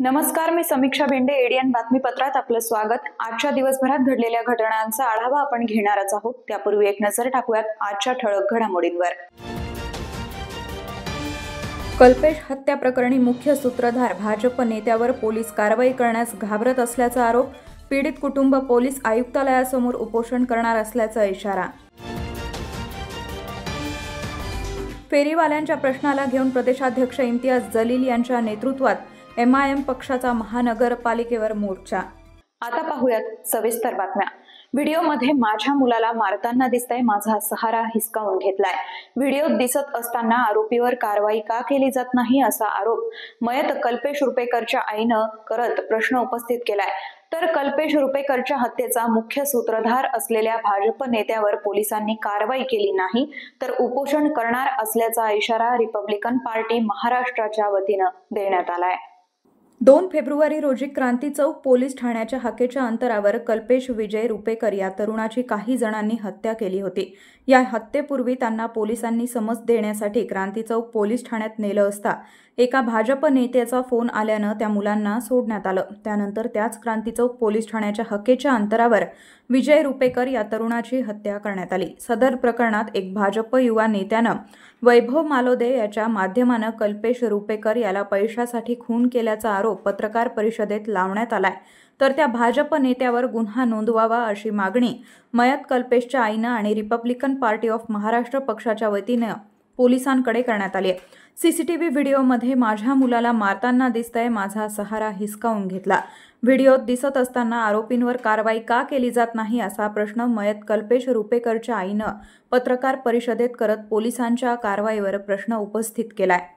नमस्कार, मी समीक्षा भेंडे. एडीएन बातमीपत्रात आपलं स्वागत. आजच्या दिवसभरात घडलेल्या घटनांचा आढावा आपण घेणारच आहोत. त्यापूर्वी एक नजर टाकूयात आजच्या ठळक घडामोडींवर. कल्पेश हत्या प्रकरणी मुख्य सूत्रधार भाजप नेत्यावर पोलीस कारवाई करण्यास घाबरत असल्याचा आरोप. पीडित कुटुंब पोलीस आयुक्तालयासमोर उपोषण करणार असल्याचा इशारा. फेरीवाल्यांच्या प्रश्नाला घेऊन प्रदेशाध्यक्ष इम्तियाज जलील यांच्या नेतृत्वात MIM पक्षाचा महानगरपालिकेवर मोर्चा. आता पाहूयात सविस्तर बातम्या. व्हिडिओमध्ये माझ्या मुलाला मारताना दिसतंय, माझा सहारा हिसकावून घेतलाय. व्हिडिओत दिसत असताना आरोपीवर कारवाई का केली जात नाही असा आरोप मयत कल्पेश रुपेकरच्या आईनं करत प्रश्न उपस्थित केलाय. तर कल्पेश रुपेकरच्या हत्येचा मुख्य सूत्रधार असलेल्या भाजप नेत्यावर पोलिसांनी कारवाई केली नाही तर उपोषण करणार असल्याचा इशारा रिपब्लिकन पार्टी महाराष्ट्राच्या वतीनं देण्यात आलाय. 2 फेब्रुवारी रोजी क्रांती चौक पोलीस ठाण्याच्या हाकेच्या अंतरावर कल्पेश विजय रुपेकर या तरुणाची काही जणांनी हत्या केली होती. या हत्येपूर्वी त्यांना पोलिसांनी समज देण्यासाठी क्रांती चौक पोलीस ठाण्यात नेलं असता एका भाजप नेत्याचा फोन आल्यानं त्या मुलांना सोडण्यात आलं. त्यानंतर त्याच क्रांती चौक पोलीस ठाण्याच्या हकेच्या अंतरावर विजय रुपेकर या तरुणाची हत्या करण्यात आली. सदर प्रकरणात एक भाजप युवा नेत्यानं वैभव मालोदे याच्या माध्यमानं कल्पेश रुपेकर याला पैशासाठी खून केल्याचा आरोप पत्रकार परिषदेत लावण्यात आलाय. तर त्या भाजप नेत्यावर गुन्हा नोंदवावा अशी मागणी मयत कल्पेशच्या आईनं आणि रिपब्लिकन पार्टी ऑफ महाराष्ट्र पक्षाच्या वतीनं पोलिसांकडे करण्यात आली आहे. CCTV व्हिडिओमध्ये माझ्या मुलाला मारताना दिसतंय, माझा सहारा हिसकावून घेतला. व्हिडिओत दिसत असताना आरोपींवर कारवाई का केली जात नाही असा प्रश्न मयत कल्पेश रुपेकरच्या आईनं पत्रकार परिषदेत करत पोलिसांच्या कारवाईवर प्रश्न उपस्थित केलाय.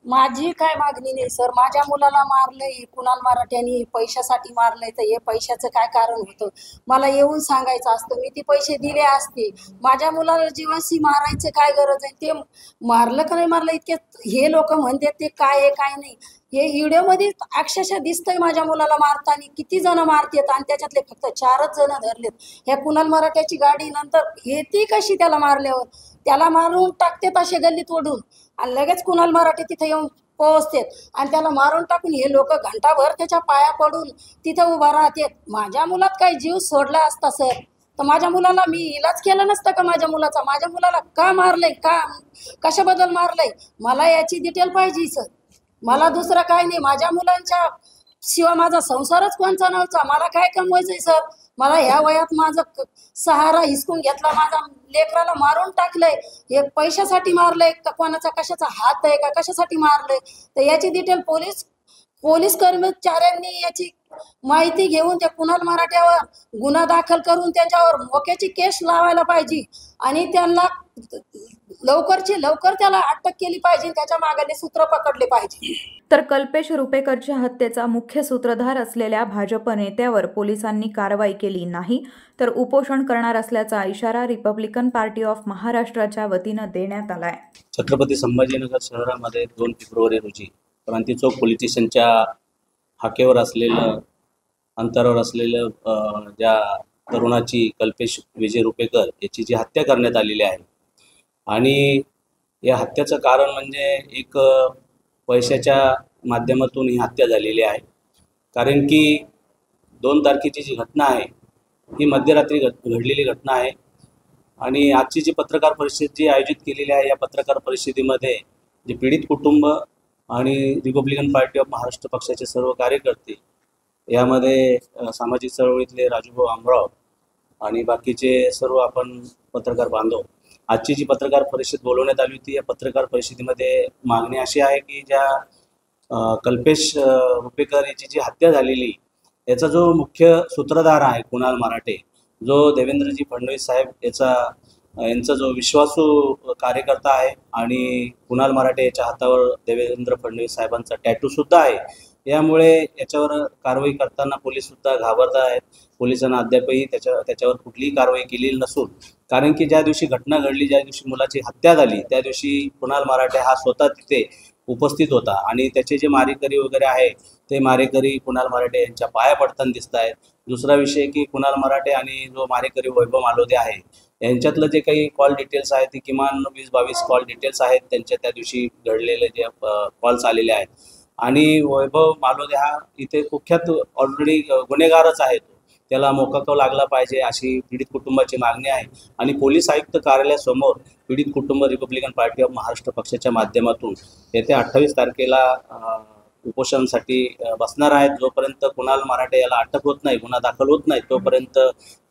माझी काय मागणी नाही सर. माझ्या मुलाला मारलंय, कुणाल मराठ्यांनी पैशासाठी मारलंय, तर हे पैशाचं काय कारण होतं मला येऊन सांगायचं असतं. मी ते पैसे दिले असते. माझ्या मुलाला जीवाशी मारायचं काय गरज आहे? ते मारलं का नाही मारलं इतके हे लोक म्हणतात ते काय आहे काय नाही. हे व्हिडिओमध्ये अक्षरशः दिसतंय माझ्या मुलाला मारताना. किती जण मारतात आणि त्याच्यातले फक्त 4च जण धरलेत. ह्या कुणाल मराठ्याची गाडी नंतर येते कशी त्याला मारल्यावर? त्याला मारून टाकतात असे गल्लीत ओढून आणि लगेच कुणाल मराठे तिथे येऊन पोहोचतात आणि त्याला मारून टाकून हे लोक घंटाभर त्याच्या पाया पडून तिथं उभा राहतात. माझ्या मुलात काही जीव सोडला असता सर तर माझ्या मुलाला मी इलाज केला नसता का? माझ्या मुलाला का मारलंय, का कशाबद्दल मारलंय मला याची डिटेल पाहिजे सर. मला दुसरं काय नाही. माझ्या मुलांच्या शिवाय माझा संसारच कोणचा नव्हता. मला काय कमवायचंय सर? मला ह्या वयात माझं सहारा हिसकून घेतला, माझ्या लेकराला मारून टाकलंय. हे पैशासाठी मारलंय का कोणाचा कशाचा हात आहे का कशासाठी मारलंय? तर याची डिटेल पोलीस कर्मचाऱ्यांनी याची माहिती घेऊन त्या कुणाल मराठ्यावर गुन्हा दाखल करून त्यांच्यावर मोक्याची केस लावायला पाहिजे आणि त्यांना लवकरची लवकर त्याला अटक केली पाहिजे. त्याच्या मागाने सूत्र पकडले पाहिजे. तर कल्पेश रुपेकरच्या हत्येचा मुख्य सूत्रधार असलेल्या भाजप नेत्यावर पोलिसांनी कारवाई केली नाही तर उपोषण करणार असल्याचा इशारा रिपब्लिकन पार्टी ऑफ महाराष्ट्राच्या वतीनं देण्यात आलाय. छत्रपती संभाजीनगर शहरामध्ये 2 फेब्रुवारी रोजी क्रांती चौक पोलीस स्टेशनच्या हाकेवर असलेलं अंतरावर असलेलं ज्या तरुणाची कल्पेश विजय रुपेकर याची जी हत्या करण्यात आलेली आहे आणि या हत्येचं कारण म्हणजे एक पैशाच्या माध्यमातून ही हत्या झालेली आहे. कारण की 2 तारखेची जी घटना आहे ही मध्यरात्री घडलेली घटना आहे आणि आजची जी पत्रकार परिषद जी आयोजित केलेली आहे या पत्रकार परिषदेमध्ये जे पीडित कुटुंब आणि रिपब्लिकन पार्टी ऑफ महाराष्ट्र पक्षाचे सर्व कार्यकर्ते, यामध्ये सामाजिक चळवळीतले राजूभाऊ आमराव आणि बाकीचे सर्व आपण पत्रकार बांधव, आजची जी पत्रकार परिषद बोलवण्यात आली होती या पत्रकार परिषदेमध्ये मागणी अशी आहे की ज्या कल्पेश रुपेकर याची जी हत्या झालेली याचा जो मुख्य सूत्रधार आहे कुणाल मराठे, जो देवेंद्रजी फडणवीस साहेब यांचा जो विश्वासू कार्यकर्ता आहे आणि कुणाल मराठे याच्या हातावर देवेंद्र फडणवीस साहेबांचा टॅटू सुद्धा आहे, यामुळे याच्यावर कारवाई करताना पोलीस सुद्धा घाबरत आहेत. पोलिसांना अद्यापही त्याच्यावर कुठलीही कारवाई केलेली नसून, कारण की ज्या दिवशी घटना घडली, ज्या दिवशी मुलाची हत्या झाली, त्या दिवशी कुणाल मराठे हा स्वतः तिथे उपस्थित होता आणि त्याचे जे मारेकरी वगैरे आहे ते मारेकरी कुणाल मराठे यांच्या पाया पडताना दिसत आहेत. दुसरा विषय की कुणाल मराठे आणि जो मारेकरी वैभव मालोदे आहे यांच्यातलं जे काही कॉल डिटेल्स आहेत ते किमान 20-22 कॉल डिटेल्स आहेत त्यांच्या त्या दिवशी घडलेले जे कॉल्स आलेले आहेत. आणि वैभव मालोदे हा इथे कुख्यात ऑलरेडी गुन्हेगारच आहे. त्याला मोकाकव लागला पाहिजे अशी पीडित कुटुंबाची मागणी आहे आणि पोलीस आयुक्त कार्यालयासमोर पीडित कुटुंब रिपब्लिकन पार्टी ऑफ महाराष्ट्र पक्षाच्या माध्यमातून येत्या 28 तारखेला उपोषणासाठी बसणार आहेत. जोपर्यंत कुणाल मराठे याला अटक होत नाही, गुन्हा दाखल होत नाही, तोपर्यंत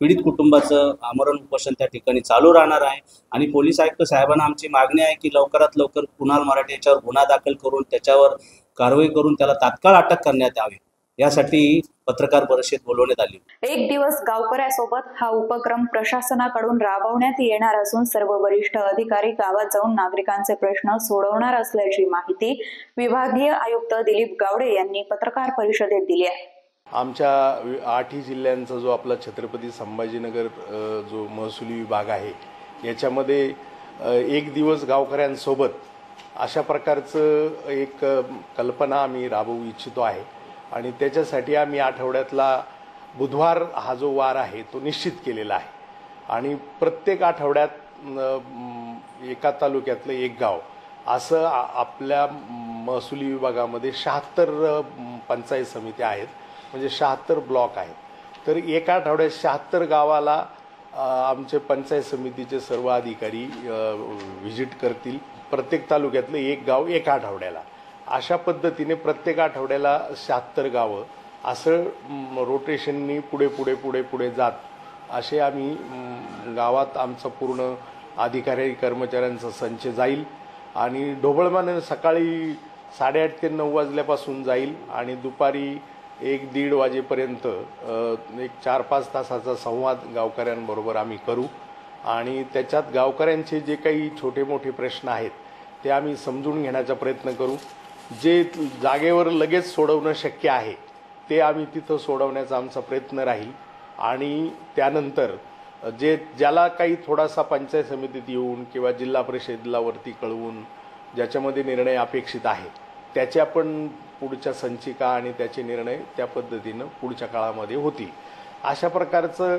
पीडित कुटुंबाचं आमरण उपोषण त्या ठिकाणी चालू राहणार आहे. आणि पोलीस आयुक्त साहेबांना आमची मागणी आहे की लवकरात लवकर कुणाल मराठे याच्यावर गुन्हा दाखल करून त्याच्यावर कारवाई करून त्याला तात्काळ अटक करण्यात यावी, यासाठी पत्रकार परिषद बोलवण्यात आली. एक दिवस गावकऱ्यासोबत हा उपक्रम प्रशासनाकडून राबवण्यात येणार असून सर्व वरिष्ठ अधिकारी गावात जाऊन नागरिकांचे प्रश्न सोडवणार असल्याची माहिती विभागीय आयुक्त दिलीप गावडे यांनी पत्रकार परिषदेत दिली आहे. आमच्या 8 जिल्ह्यांचा जो आपला छत्रपती संभाजीनगर जो महसुली विभाग आहे याच्यामध्ये एक दिवस गावकऱ्यांसोबत अशा प्रकारचं एक कल्पना आम्ही राबवू इच्छितो आहे. आणि त्याच्यासाठी आम्ही आठवड्यातला बुधवार हा जो वार आहे तो निश्चित केलेला आहे. आणि प्रत्येक आठवड्यात एका तालुक्यातलं एक गाव असं आपल्या महसुली विभागामध्ये 76 पंचायत समित्या आहेत, म्हणजे 76 ब्लॉक आहेत. तर एका आठवड्यात 76 गावाला आमचे पंचायत समितीचे सर्व अधिकारी व्हिजिट करतील. प्रत्येक तालुक्यातलं एक गाव एका आठवड्याला, अशा पद्धतीने प्रत्येक आठवड्याला 76 गावं असं रोटेशननी पुढे जात असे आम्ही गावात आमचा पूर्ण अधिकारी कर्मचाऱ्यांचा संच जाईल. आणि ढोबळमाने सकाळी 8:30 ते 9 वाजल्यापासून जाईल आणि दुपारी 1-1:30 वाजेपर्यंत एक 4-5 तासाचा संवाद गावकऱ्यांबरोबर आम्ही करू. आणि त्याच्यात गावकऱ्यांचे जे काही छोटे मोठे प्रश्न आहेत ते आम्ही समजून घेण्याचा प्रयत्न करू. जे जागेवर लगेच सोडवणं शक्य आहे ते आम्ही तिथं सोडवण्याचा आमचा प्रयत्न राहील. आणि त्यानंतर ज्याला काही थोडासा पंचायत समितीत येऊन किंवा जिल्हा परिषदेला वरती कळवून ज्याच्यामध्ये निर्णय अपेक्षित आहे त्याचे आपण पुढच्या संचिका आणि त्याचे निर्णय त्या पद्धतीनं पुढच्या काळामध्ये होतील. अशा प्रकारचं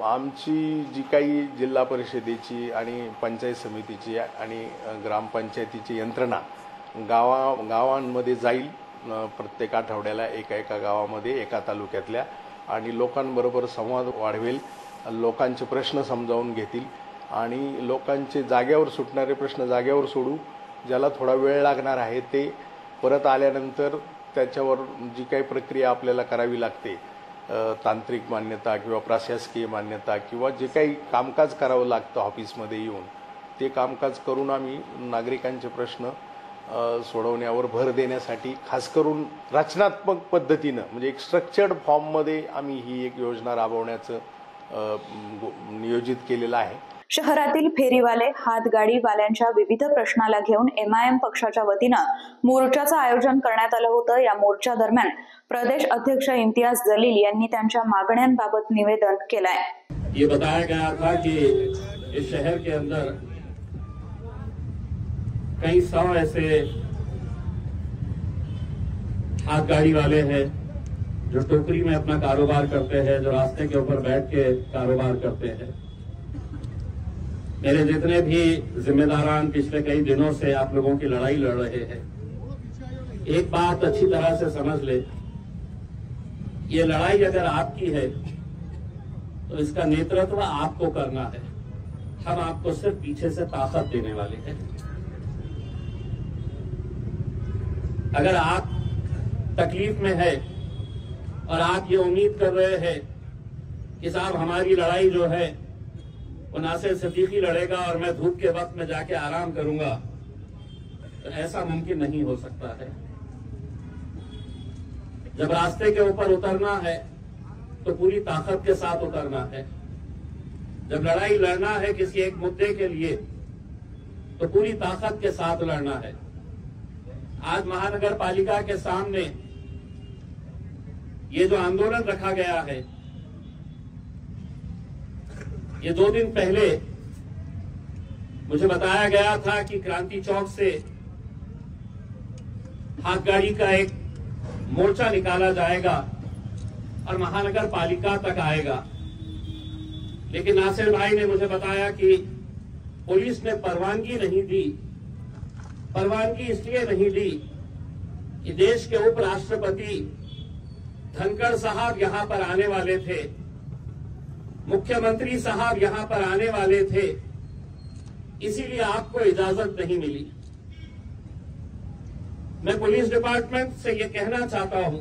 आमची जी काही जिल्हा परिषदेची आणि पंचायत समितीची आणि ग्रामपंचायतीची यंत्रणा गावांमध्ये जाईल. प्रत्येक आठवड्याला एका गावामध्ये एका तालुक्यातल्या आणि लोकांबरोबर संवाद वाढवेल, लोकांचे प्रश्न समजावून घेतील आणि लोकांचे जाग्यावर सुटणारे प्रश्न जाग्यावर सोडू. ज्याला थोडा वेळ लागणार आहे ते परत आल्यानंतर त्याच्यावर जी काही प्रक्रिया आपल्याला करावी लागते, तांत्रिक मान्यता किंवा प्रशासकीय मान्यता किंवा जे काही कामकाज करावं लागतं ऑफिसमध्ये येऊन ते कामकाज करून आम्ही नागरिकांचे प्रश्न सोडवण्यावर भर देण्यासाठी खास करून रचनात्मक पद्धतीनं म्हणजे एक स्ट्रक्चर्ड फॉर्ममध्ये आम्ही ही एक योजना राबवण्याचं नियोजित केलेलं आहे. शहरातील फेरीवाले हातगाडीवाल्यांच्या विविध प्रश्नाला घेऊन MIM पक्षाच्या वतीनं मोर्चाचं आयोजन करण्यात आलं होतं. या मोर्चा दरम्यान प्रदेश अध्यक्ष इम्तियाज जलील यांनी त्यांच्या मागण्यांबाबत निवेदन केलंय. ये बताया गया था कि इस शहर के अंदर कई 100 ऐसे हाथ गाड़ी वाले हैं जो टोकरी में अपना कारोबार करते हैं, जो रास्ते के ऊपर बैठ के कारोबार करते हैं. मेरे जितने भी जिम्मेदारान पिछले कई दिनों से आप लोगों की लड़ाई लड़ रहे हैं, एक बात अच्छी तरह से समझ ले, ये लड़ाई अगर आपकी है तो इसका नेतृत्व आपको करना है. हम आपको सिर्फ पीछे से ताकत देने वाले हैं. अगर आप तकलीफ में है और आप ये उम्मीद कर रहे हैं कि साहब हमारी लड़ाई जो है वो नासिर सिद्दीकी लड़ेगा और मैं धूप के वक्त में जाके आराम करूंगा, तो ऐसा मुमकिन नहीं हो सकता है. जब रास्ते के ऊपर उतरना है तो पूरी ताकत के साथ उतरना है. जब लड़ाई लड़ना है किसी एक मुद्दे के लिए तो पूरी ताकत के साथ लड़ना है. आज महानगर पालिका के सामने ये जो आंदोलन रखा गया है, ये 2 दिन पहले मुझे बताया गया था कि क्रांति चौक से हाथ गाड़ी का एक मोर्चा निकाला जाएगा और महानगर पालिका तक आएगा। लेकिन नासिर भाई ने मुझे बताया कि पुलिस ने परवानगी नहीं दी। परवानगी इसलिए नहीं दी कि देश के उपराष्ट्रपति धनखड़ साहब यहां पर आने वाले थे, मुख्यमंत्री साहब यहां पर आने वाले थे, इसीलिए आपको इजाजत नहीं मिली। मैं पुलिस डिपार्टमेंट से यह कहना चाहता हूं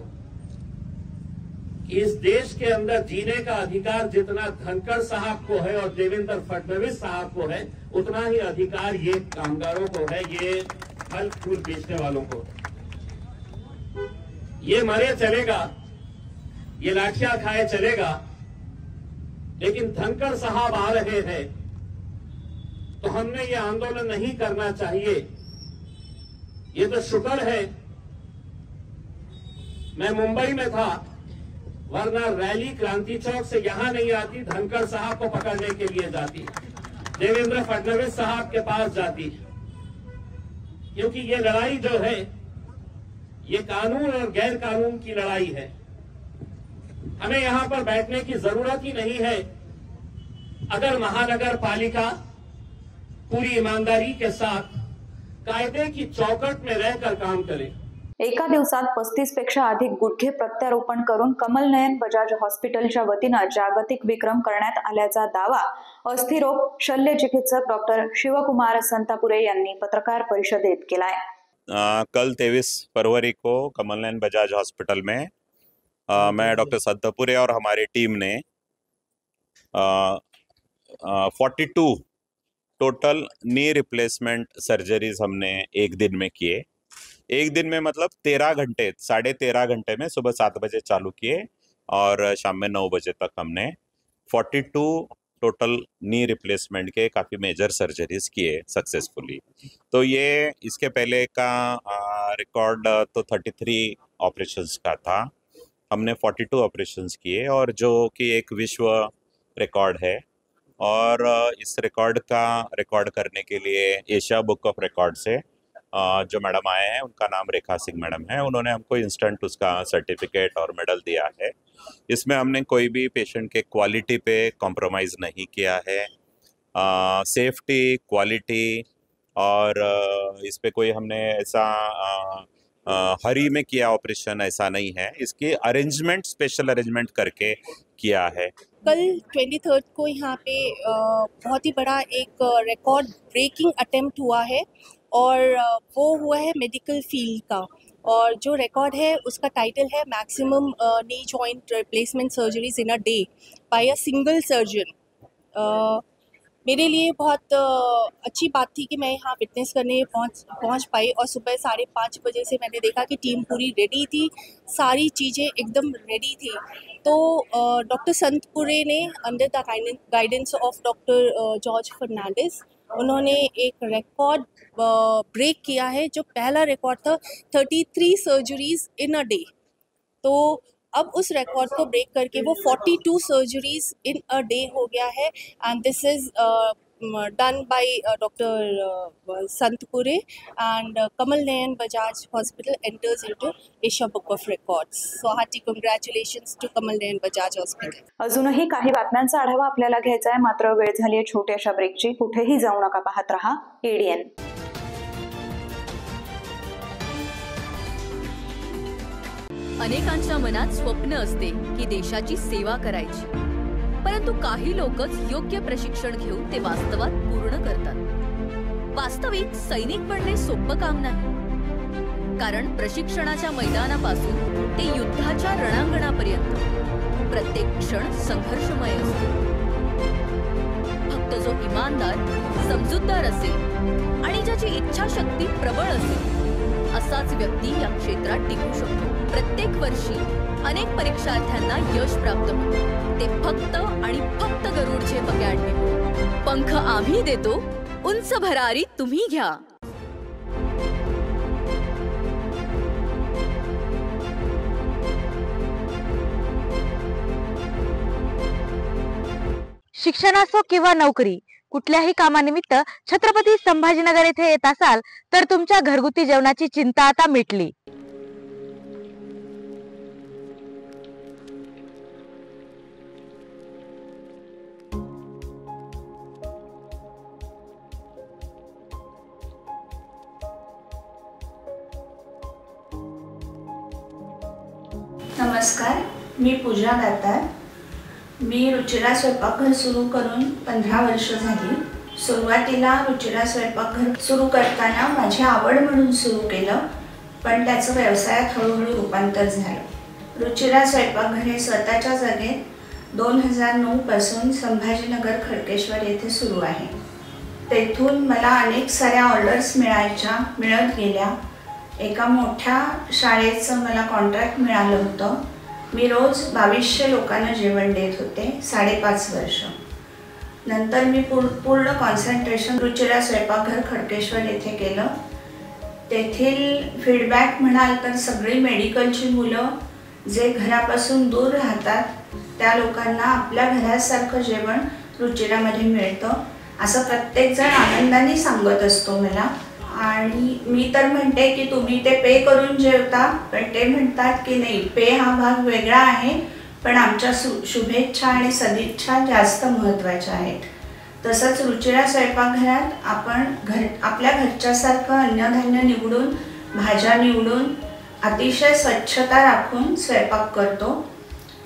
कि इस देश के अंदर जीने का अधिकार जितना धनखड़ साहब को है और देवेंद्र फडणवीस साहब को है, उतना ही अधिकार ये कामगारों को है, ये फल फूल बेचने वालों को। ये मरे चलेगा, ये लाठियां खाए चलेगा, लेकिन धनखड़ साहब आ रहे हैं तो हमने ये आंदोलन नहीं करना चाहिए। ये तो शुक्र है मैं मुंबई में था, वरना रैली क्रांति चौक से यहां नहीं आती, धनखड़ साहब को पकड़ने के लिए जाती, देवेंद्र फडणवीस साहब के पास जाती। क्योंकि ये लड़ाई जो है ये कानून और गैर कानून की लड़ाई है। हमें यहां पर बैठने की जरूरत ही नहीं है अगर महानगर पालिका पूरी ईमानदारी के साथ कायदे की चौकट में रहकर काम करे। एका दिवसात 35 पेक्षा अधिक गुडघे प्रत्यारोपण करून कमलनयन बजाज हॉस्पिटलच्या वतीनं जागतिक विक्रम करण्यात आल्याचा दावा अस्थिरोग शल्य चिकित्सक डॉक्टर शिवकुमार संतापुरे यांनी पत्रकार परिषदेत केलाय। कल 23 फरवरी को कमलनयन बजाज हॉस्पिटल में मैं डॉक्टर संतापुरे और हमारी टीम ने 42 टोटल नी रिप्लेसमेंट सर्जरीज हमने एक दिन में किए। एक दिन में मतलब 13 घंटे, 13.5 घंटे में सुबह 7 बजे चालू किए और शाम में 9 बजे तक हमने 42 टोटल नी रिप्लेसमेंट के काफ़ी मेजर सर्जरीज किए सक्सेसफुली। तो ये इसके पहले का रिकॉर्ड तो 33 ऑपरेशंस का था, हमने 42 ऑपरेशंस किए और जो कि एक विश्व रिकॉर्ड है। और इस रिकॉर्ड करने के लिए एशिया बुक ऑफ रिकॉर्ड से जो मैडम आए हैं, उनका नाम रेखा सिंह मैडम है, उन्होंने हमको इंस्टेंट उसका सर्टिफिकेट और मेडल दिया है। इसमें हमने कोई भी पेशेंट के क्वालिटी पे कॉम्प्रोमाइज़ नहीं किया है। सेफ्टी, क्वालिटी और इस पे कोई हमने ऐसा हरी में किया ऑपरेशन ऐसा नहीं है। इसकी अरेंजमेंट, स्पेशल अरेंजमेंट करके किया है। कल 23 को यहाँ पे बहुत ही बड़ा एक रिकॉर्ड ब्रेकिंग अटेम्प्ट हुआ है और वो हुआ है मेडिकल फील्ड का। और जो रिकॉर्ड है उसका टाइटल है maximum knee joint replacement surgeries in a day by a single surgeon. मेरे लिए बहुत अच्छी बात थी कि मैं यहाँ विटनेस करने पहुँच पाई और सुबह 5:30 बजे से मैंने देखा कि टीम पूरी रेडी थी, सारी चीज़ें एकदम रेडी थी। तो डॉक्टर संतपुरे ने under the guidance of doctor George Fernandes, उन्होंने एक रिकॉर्ड ब्रेक किया है। जो पहला रिकॉर्ड था 33 सर्जरीज इन अ डे, तो अब उस रिकॉर्ड को ब्रेक करके वो 42 सर्जरीज इन अ डे हो गया है। And this is done by doctor Santpure and Kamalnayan Bajaj hospital enters into Asia book of records. So hearty congratulations to Kamalnayan Bajaj hospital. अजूनही काही बातम्यांचा आढावा आपल्याला घ्यायचा आहे, मात्र वेळ झाली आहे छोट्याशा ब्रेकची। कुठेही जाऊ नका, पाहत रहा एडीएन। अनेकांच्या मनात स्वप्न असते की देशाची सेवा करायची, परंतु काही लोकच योग्य प्रशिक्षण घेऊन ते वास्तवात पूर्ण करतात। वास्तविक सैनिक बनणे सोपं काम नाही, कारण प्रशिक्षणाच्या मैदानापासून ते युद्धाच्या रणांगणापर्यंत प्रत्येक क्षण संघर्षमय असतो। फक्त जो इमानदार, समजूतदार असेल आणि ज्याची इच्छाशक्ती प्रबळ असेल असाच व्यक्ती या क्षेत्रात टिकू शकतो। प्रत्येक वर्षी अनेक परीक्षार्थ्यांना यश प्राप्त होते, ते फक्त आणि फक्त गरुडचे अकॅडमी। पंख आम्ही देतो, उंच भरारी तुम्ही घ्या। शिक्षण असो किंवा नोकरी, कुठल्याही कामानिमित्त छत्रपती संभाजीनगर येथे येत असाल तर तुमच्या घरगुती जेवणाची चिंता आता मिटली। नमस्कार, मी पूजा दातार। मी रुचिरा स्वयंपाकघर सुरू करून 15 वर्ष झाली। सुरुवातीला रुचिरा स्वयंपाकघर सुरू करताना माझी आवड म्हणून सुरू केलं, पण त्याचं व्यवसायात हळूहळू रूपांतर झालं। रुचिरा स्वयंपाकघर हे स्वतःच्या जागेत 2009 पासून संभाजीनगर खडकेश्वर येथे सुरू आहे। तेथून मला अनेक साऱ्या ऑर्डर्स मिळत गेल्या। एका मोठ्या शाळेचं मला कॉन्ट्रॅक्ट मिळालं होतं। मी रोज 2200 लोकांना जेवण देत होते 5.5 वर्ष। नंतर मी पूर्ण कॉन्सन्ट्रेशन रुचिरा स्वयंपाकघर खडकेश्वर येथे केलं। तेथील फीडबॅक म्हणाल तर सगळी मेडिकलची मुलं जे घरापासून दूर राहतात त्या लोकांना आपल्या घरासारखं जेवण रुचिरामध्ये मिळतं असं प्रत्येकजण आनंदाने सांगत असतो मला। आणि मी तर म्हणते की तुम्ही ते पे करून जेवता, पण ते म्हणतात की नाही, पे हा भाग वेगळा आहे, पण आमच्या शुभेच्छा आणि सदिच्छा जास्त महत्त्वाच्या आहेत। तसंच रुचिरा स्वयंपाकघरात आपण आपल्या घरच्यासारखं अन्नधान्य निवडून, भाज्या निवडून, अतिशय स्वच्छता राखून स्वयंपाक करतो।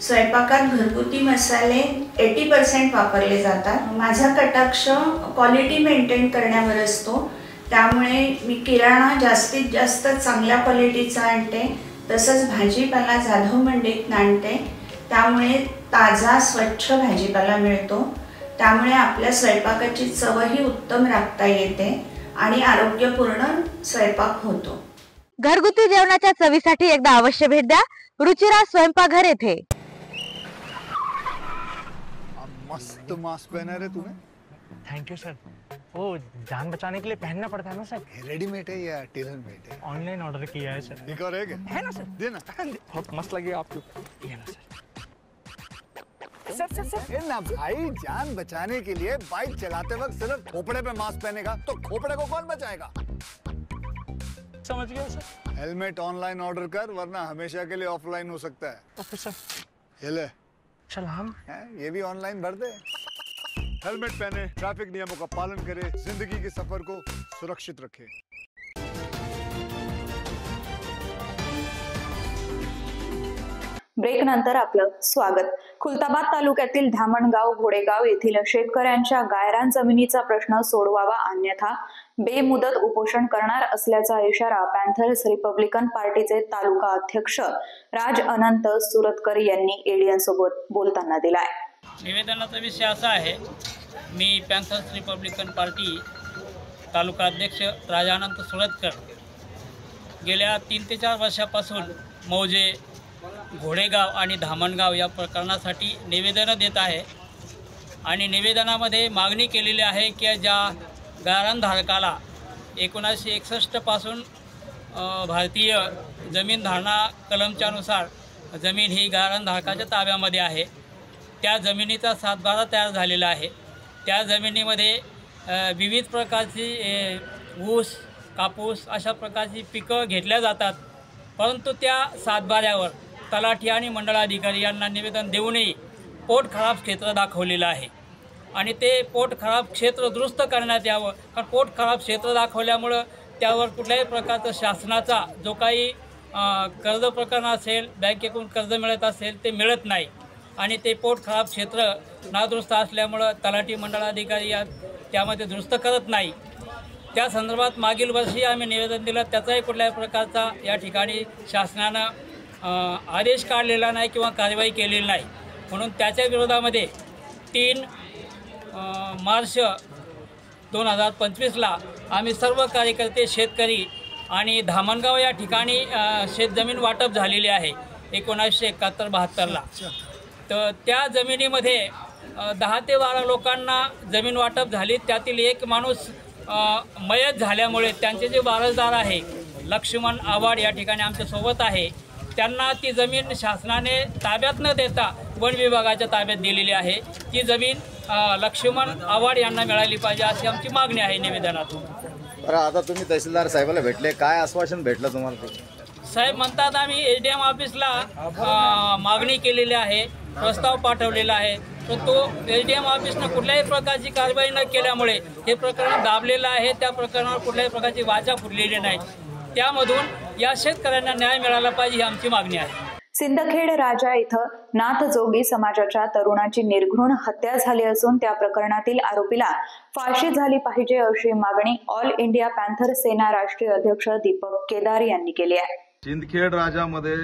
स्वयंपाकात घरगुती मसाले 80% वापरले जातात। माझा कटाक्ष क्वालिटी मेंटेन करण्यावर असतो, त्यामुळे मी किराणा जास्तीत जास्त चांगल्या क्वालिटीचा आणते। तसंच भाजीपाला जाधव मंडईतून आणते, त्यामुळे ताजा स्वच्छ भाजीपाला मिळतो। त्यामुळे आपल्या स्वयंपाकाची चवही उत्तम राखता येते आणि आरोग्यपूर्ण स्वयंपाक होतो। घरगुती जेवणाच्या चवीसाठी एकदा अवश्य भेट द्या रुचिरा स्वयंपाकघर येथे। मस्त मास्क पहना रे तूने। Thank you sir. वो जान बचाने के लिए पहनना पड़ता है ना सर। रेडीमेड है या टेलर मेड है? ऑनलाइन ऑर्डर किया है सर। एक और है ना सर? देना। बहुत मस्त लगी आपको। ये ना सर। सर ना भाई, जान बचाने के लिए बाइक चलाते वक्त सिर्फ खोपड़े पे मास्क पहनेगा तो खोपड़े को कौन बचाएगा? समझ गया सर। हेलमेट ऑनलाइन ऑर्डर कर, वरना हमेशा के लिए ऑफलाइन हो सकता है। Okay sir. ये ले। चल हम ये भी ऑनलाइन भर दे। हेलमेट पहने, ट्रैफिक नियमों का पालन करे, जिंदगी के सफर को सुरक्षित रखे। ब्रेक नंतर आपलं स्वागत। खुलताबाद तालुक्यातील धामणगाव घोडेगाव येथील शेतकऱ्यांच्या गायरान जमिनीचा प्रश्न सोडवावा, अन्यथा बेमुदत उपोषण करणार असल्याचा इशारा पॅन्थर्स रिपब्लिकन पार्टीचे तालुका अध्यक्ष राज अनंत सुरतकर यांनी एडीएन सोबत बोलताना दिलाय। निवेदनाचा विषय असा आहे, मी पॅन्थर्स रिपब्लिकन पार्टी तालुका अध्यक्ष राजानंत सुरतकर गेल्या 3 ते 4 वर्षापासून मौजे, घोडेगाव आणि धामणगाव या प्रकरणासाठी निवेदनं देत आहे आणि निवेदनामध्ये मागणी केलेली आहे की ज्या गायरानधारकाला 1961 पासून भारतीय जमीन धारणा कलमच्यानुसार जमीन ही गायरानधारकाच्या ताब्यामध्ये आहे, त्या जमिनीचा सातबारा तयार झालेला आहे। त्या जमिनीमध्ये विविध प्रकारची ऊस, कापूस अशा प्रकारची पिकं घेतल्या जातात, परंतु त्या सातबाऱ्यावर तलाठी आणि मंडळाधिकारी यांना निवेदन देऊनही पोट खराब क्षेत्र दाखवलेलं आहे आणि ते पोट खराब क्षेत्र दुरुस्त करण्यात यावं, कारण पोट खराब क्षेत्र दाखवल्यामुळं त्यावर कुठल्याही प्रकारचं शासनाचा जो काही कर्ज प्रकरण असेल, बँकेकडून कर्ज मिळत असेल ते मिळत नाही आणि ते पोट खराब क्षेत्र नादुरुस्त असल्यामुळं तलाठी मंडळाधिकारी त्यामध्ये दुरुस्त करत नाही। त्या संदर्भात मागील वर्षी आम्ही निवेदन दिलं, त्याचाही कुठल्याही प्रकारचा या ठिकाणी शासनानं आदेश काढलेला नाही किंवा कारवाई केलेली नाही, म्हणून त्याच्या विरोधामध्ये 3 मार्च 2025ला आम्ही सर्व कार्यकर्ते, शेतकरी आणि धामणगाव या ठिकाणी शेतजमीन वाटप झालेली आहे 1971-72ला। तर त्या जमिनीमध्ये 10 ते 12 लोकांना जमीन वाटप झाली, त्यातील एक माणूस मयत झाल्यामुळे त्यांचे जे वारसदार आहे लक्ष्मण आव्हाड या ठिकाणी आमच्यासोबत आहे, त्यांना ती जमीन शासनाने ताब्यात न देता वन विभागाच्या ताब्यात दिलेली आहे। ती जमीन लक्ष्मण आव्हाड यांना मिळाली पाहिजे अशी आमची मागणी आहे निवेदनातून. बरं, आता तुम्ही तहसीलदार साहेबाला भेटले, काय आश्वासन भेटलं तुम्हाला? साहेब म्हणतात आम्ही एसडीएम ऑफिसला मागणी केलेली आहे, प्रस्ताव पाठवलेला आहे, तर तो एसडीएम ऑफिसनं कुठल्याही प्रकारची कारवाई न केल्यामुळे हे प्रकरण दाबलेलं आहे. त्या प्रकरणावर कुठल्याही प्रकारची वाचा फुटलेली नाही. त्यामधून या शेतकऱ्यांना न्याय मिळाला पाहिजे ही आमची मागणी आहे. सिंदखेड राजा इथं नाथजोगी समाजाच्या तरुणाची निर्घृण हत्या झाली असून त्या प्रकरणातील आरोपीला फाशी झाली पाहिजे अशी मागणी ऑल इंडिया पॅन्थर सेना राष्ट्रीय अध्यक्ष दीपक केदार यांनी केली आहे. सिंदखेड राजामध्ये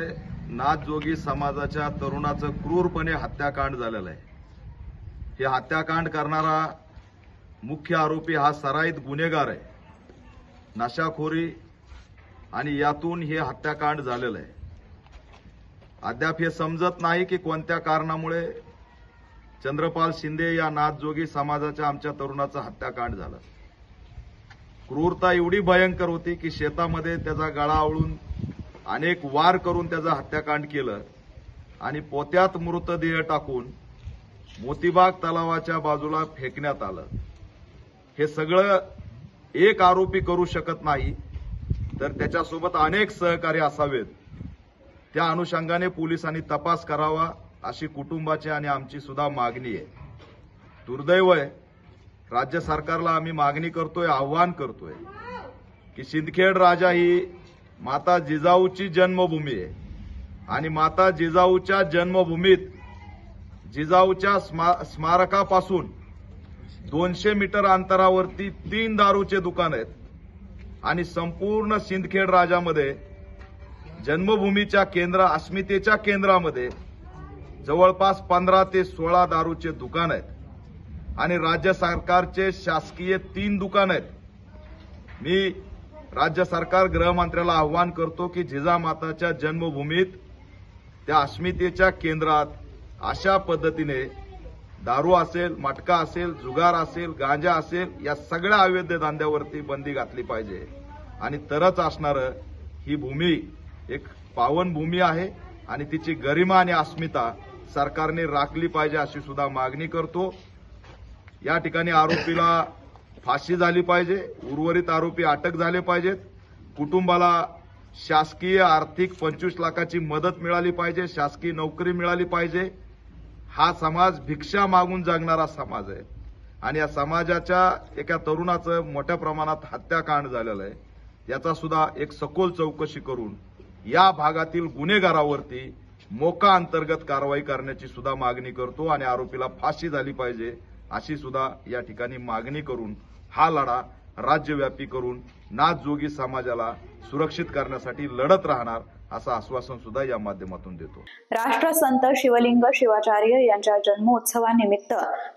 नाथजोगी समाजाच्या तरुणाचं क्रूरपणे हत्याकांड झालेलं आहे. हे हत्याकांड करणारा मुख्य आरोपी हा सराईत गुन्हेगार आहे, नशाखोरी, आणि यातून हे हत्याकांड झालेलं आहे. अद्याप हे समजत नाही की कोणत्या कारणामुळे चंद्रपाल शिंदे या नाथजोगी समाजाच्या आमच्या तरुणाचं हत्याकांड झालं. क्रूरता एवढी भयंकर होती की शेतामध्ये त्याचा गळा आवळून अनेक वार करून त्याचं हत्याकांड केलं आणि पोत्यात मृतदेह टाकून मोतीबाग तलावाच्या बाजूला फेकण्यात आलं. हे सगळं एक आरोपी करू शकत नाही, तर त्याच्यासोबत अनेक सहकारी असावेत. त्या अनुषंगाने पोलिसांनी तपास करावा अशी कुटुंबाची आणि आमची सुद्धा मागणी आहे. दुर्दैव आहे, राज्य सरकारला आम्ही मागणी करतोय, आव्हान करतोय की सिंदखेड राजा ही माता जिजाऊची जन्मभूमी आहे आणि माता जिजाऊच्या जन्मभूमीत जिजाऊच्या स्मारकापासून 200 मीटर अंतरावरती 3 दारूचे दुकान आहेत आणि संपूर्ण सिंदखेड राजामध्ये जन्मभूमीच्या अस्मितेच्या केंद्रामध्ये जवळपास 15 ते 16 दारूचे दुकान आहेत आणि राज्य सरकारचे शासकीय 3 दुकान आहेत. मी राज्य सरकार गृहमंत्र्याला आव्हान करतो की जिजामाताच्या जन्मभूमीत त्या अस्मितेच्या केंद्रात अशा पद्धतीने दारू असेल, मटका असेल, जुगार असेल, गांजा असेल, या सगळ्या अवैध धंद्यावरती बंदी घातली पाहिजे आणि तरच असणारं ही भूमी एक पावन भूमी आहे आणि तिची गरिमा आणि अस्मिता सरकारने राखली पाहिजे अशी सुद्धा मागणी करतो. या ठिकाणी आरोपीला फाशी झाली पाहिजे, उर्वरित आरोपी अटक झाले पाहिजेत. कुटुंबाला शासकीय आर्थिक 25 लाखाची मदत मिळाली पाहिजे, शासकीय नोकरी मिळाली पाहिजे. हा समाज भिक्षा मागून जगणारा समाज आहे आणि या समाजाच्या एका तरुणाचं मोठ्या प्रमाणात हत्याकांड झालेलं आहे. याचा सुद्धा एक सखोल चौकशी करून या भागातील गुन्हेगारावरती मोका अंतर्गत कारवाई करण्याची सुद्धा मागणी करतो आणि आरोपीला फाशी झाली पाहिजे अशी सुद्धा या ठिकाणी मागणी करून हा लढा राज्यव्यापी करून नाथजोगी समाजाला सुरक्षित करण्यासाठी लढत राहणार असं आश्वासन सुद्धा या माध्यमातून देतो. राष्ट्रसंत शिवलिंग शिवाचार्य यांच्या जन्मोत्सवानिमित्त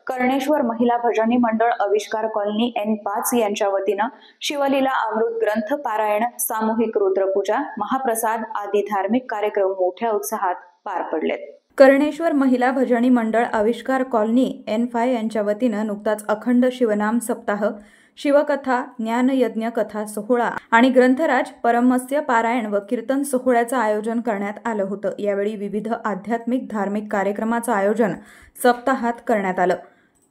कर्णेश्वर महिला भजनी मंडळ आविष्कार कॉलनी N5 यांच्या वतीनं शिवलीला अमृत ग्रंथ पारायण, सामूहिक रुद्रपूजा, महाप्रसाद आदी धार्मिक कार्यक्रम मोठ्या उत्साहात पार पडलेत. कर्णेश्वर महिला भजनी मंडळ आविष्कार कॉलनी N5 यांच्या वतीनं नुकताच अखंड शिवनाम सप्ताह, शिवकथा, ज्ञानयज्ञ कथा सोहळा आणि ग्रंथराज परमस्य पारायण व कीर्तन सोहळ्याचं आयोजन करण्यात आलं होतं. यावेळी विविध आध्यात्मिक धार्मिक कार्यक्रमाचं आयोजन सप्ताहात करण्यात आलं.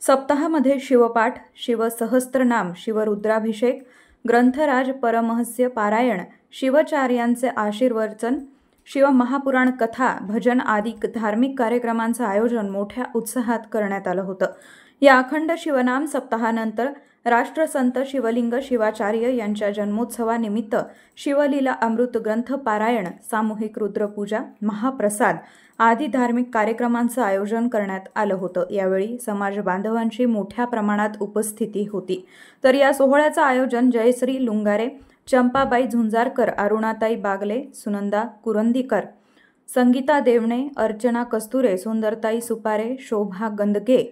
सप्ताहामध्ये शिवपाठ, शिवसहस्त्रनाम, शिवरुद्राभिषेक, ग्रंथराज परमहस्य पारायण, शिवाचार्यांचे आशीर्वचन, शिवमहापुराण कथा, भजन आदी धार्मिक कार्यक्रमांचं आयोजन मोठ्या उत्साहात करण्यात आलं होतं. या अखंड शिवनाम सप्ताहानंतर राष्ट्रसंत शिवलिंग शिवाचार्य यांच्या जन्मोत्सवानिमित्त शिवलीला अमृत ग्रंथ पारायण, सामूहिक रुद्रपूजा, महाप्रसाद आदी धार्मिक कार्यक्रमांचं आयोजन करण्यात आलं होतं. यावेळी समाज बांधवांची मोठ्या प्रमाणात उपस्थिती होती. तर या सोहळ्याचं आयोजन जयश्री लुंगारे, चंपाबाई झुंजारकर, अरुणाताई बागले, सुनंदा कुरंदीकर, संगीता देवणे, अर्चना कस्तुरे, सुंदरताई सुपारे, शोभा गंदगे,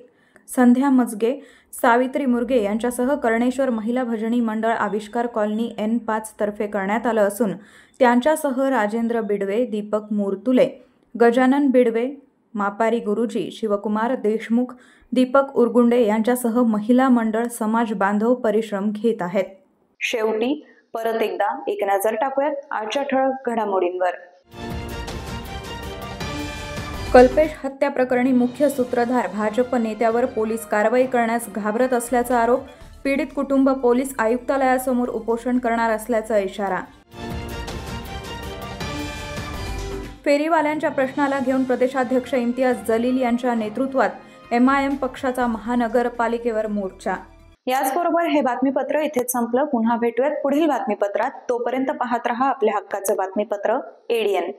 संध्या मजगे, सावित्री मुरगे यांच्यासह कर्णेश्वर महिला भजनी मंडळ आविष्कार कॉलनी N5 तर्फे करण्यात आलं असून त्यांच्यासह राजेंद्र बिडवे, दीपक मोरतुले, गजानन बिडवे, मापारी गुरुजी, शिवकुमार देशमुख, दीपक उरगुंडे यांच्यासह महिला मंडळ समाज बांधव परिश्रम घेत आहेत. शेवटी परत एकदा एक नजर टाकूयात आजच्या ठळक घडामोडींवर. कल्पेश हत्या प्रकरणी मुख्य सूत्रधार भाजप नेत्यावर पोलीस कारवाई करण्यास घाबरत असल्याचा आरोप. पीडित कुटुंब पोलीस आयुक्तालयासमोर उपोषण करणार असल्याचा इशारा. फेरीवाल्यांच्या प्रश्नाला घेऊन प्रदेशाध्यक्ष इम्तियाज जलील यांच्या नेतृत्वात MIM पक्षाचा महानगरपालिकेवर मोर्चा. याचबरोबर हे बातमीपत्र इथेच संपलं. पुन्हा भेटूयात पुढील बातमीपत्रात. तोपर्यंत पाहत रहा आपल्या हक्काचं बातमीपत्र ADN.